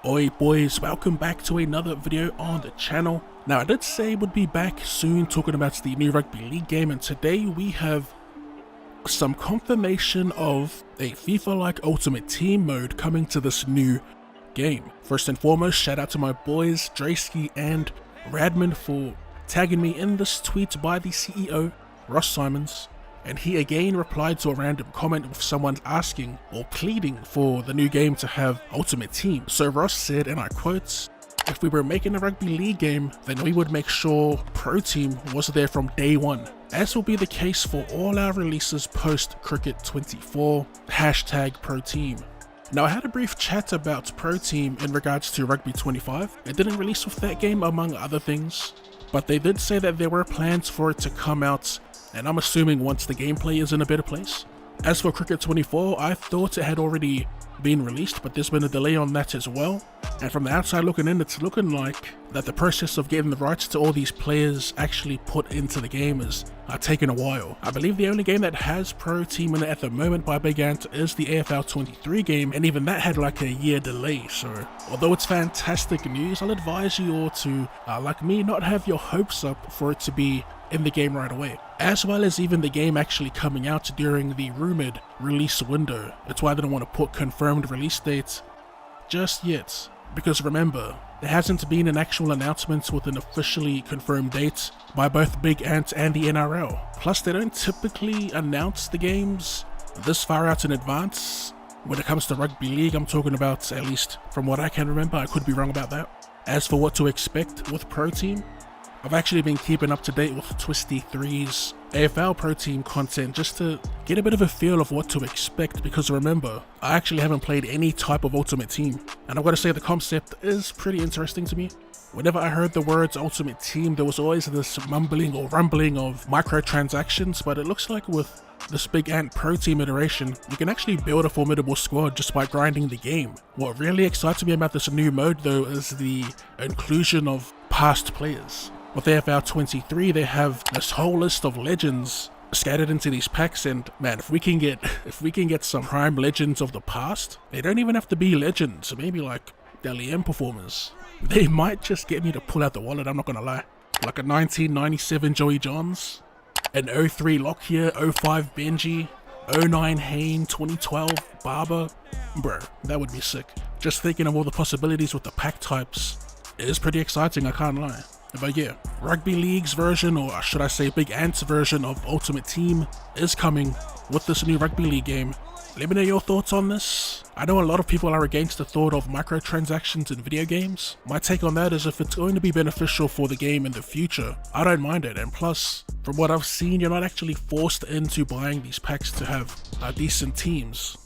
Oi boys, welcome back to another video on the channel. Now I did say would be back soon talking about the new Rugby League game, and today we have some confirmation of a FIFA-like Ultimate Team mode coming to this new game. First and foremost, shout out to my boys Draysky and Radman for tagging me in this tweet by the CEO, Ross Simons. And he again replied to a random comment with someone asking or pleading for the new game to have Ultimate Team. So Ross said, and I quote, "If we were making a Rugby League game, then we would make sure Pro Team was there from day one, as will be the case for all our releases post Cricket 24, hashtag Pro Team." Now I had a brief chat about Pro Team in regards to Rugby 25. It didn't release with that game among other things, but they did say that there were plans for it to come out, and I'm assuming once the gameplay is in a better place. As for Cricket 24, I thought it had already been released, but there's been a delay on that as well. And from the outside looking in, it's looking like that the process of getting the rights to all these players actually put into the game is taking a while. I believe the only game that has Pro Team in it at the moment by Big Ant is the AFL 23 game, and even that had like a year delay. So although it's fantastic news, I'll advise you all to, like me, not have your hopes up for it to be in the game right away, as well as even the game actually coming out during the rumored release window. That's why I didn't want to put confirmed release dates just yet, because remember, there hasn't been an actual announcement with an officially confirmed date by both Big Ant and the NRL. Plus, they don't typically announce the games this far out in advance. When it comes to Rugby League, I'm talking about, at least from what I can remember. I could be wrong about that. As for what to expect with Pro Team, I've actually been keeping up to date with Twisty 3's AFL Pro Team content just to get a bit of a feel of what to expect, because remember, I actually haven't played any type of Ultimate Team, and I've got to say the concept is pretty interesting to me. Whenever I heard the words Ultimate Team, there was always this mumbling or rumbling of microtransactions, but it looks like with this Big Ant Pro Team iteration, you can actually build a formidable squad just by grinding the game. What really excites me about this new mode though is the inclusion of past players. With AFL 23, they have this whole list of legends scattered into these packs, and man, if we can get some prime legends of the past, they don't even have to be legends, maybe like Dally M performers. They might just get me to pull out the wallet, I'm not gonna lie. Like a 1997 Joey Johns, an 03 Lockyer, 05 Benji, 09 Hayne, 2012 Barber. Bro, that would be sick. Just thinking of all the possibilities with the pack types is pretty exciting, I can't lie. But yeah, Rugby League's version, or should I say Big Ant's version of Ultimate Team, is coming with this new Rugby League game. Let me know your thoughts on this. I know a lot of people are against the thought of microtransactions in video games. My take on that is if it's going to be beneficial for the game in the future, I don't mind it. And plus, from what I've seen, you're not actually forced into buying these packs to have decent teams.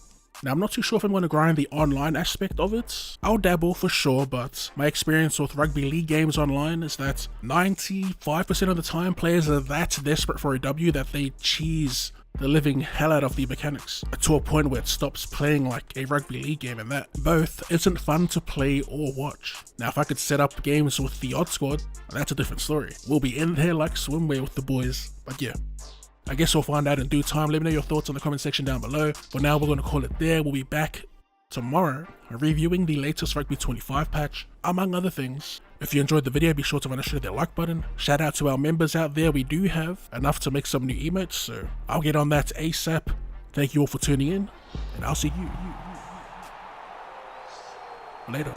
Now, I'm not too sure if I'm going to grind the online aspect of it. I'll dabble for sure, but my experience with Rugby League games online is that 95% of the time players are that desperate for a W that they cheese the living hell out of the mechanics to a point where it stops playing like a Rugby League game, and that both isn't fun to play or watch. Now, if I could set up games with the OddSquad, that's a different story. We'll be in there like swimwear with the boys. But yeah, I guess we'll find out in due time. Let me know your thoughts in the comment section down below. For now, we're going to call it there. We'll be back tomorrow reviewing the latest Rugby 25 patch, among other things. If you enjoyed the video, be sure to hit that like button. Shout out to our members out there. We do have enough to make some new emotes, so I'll get on that ASAP. Thank you all for tuning in, and I'll see you later.